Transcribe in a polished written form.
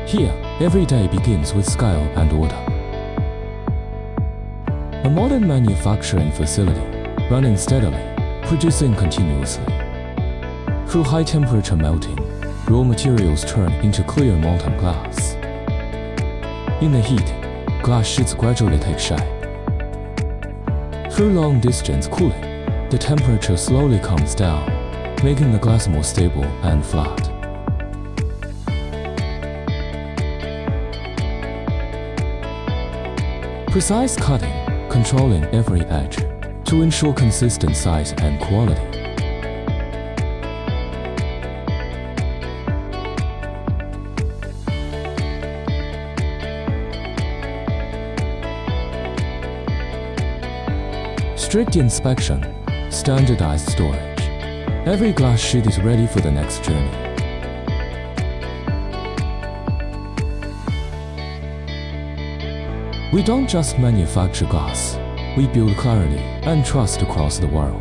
Here, every day begins with scale and order. A modern manufacturing facility, running steadily, producing continuously. Through high-temperature melting, raw materials turn into clear molten glass. In the heat, glass sheets gradually take shape. Through long-distance cooling, the temperature slowly comes down, making the glass more stable and flat. Precise cutting, controlling every edge to ensure consistent size and quality. Strict inspection, standardized storage. Every glass sheet is ready for the next journey. We don't just manufacture glass, we build clarity and trust across the world.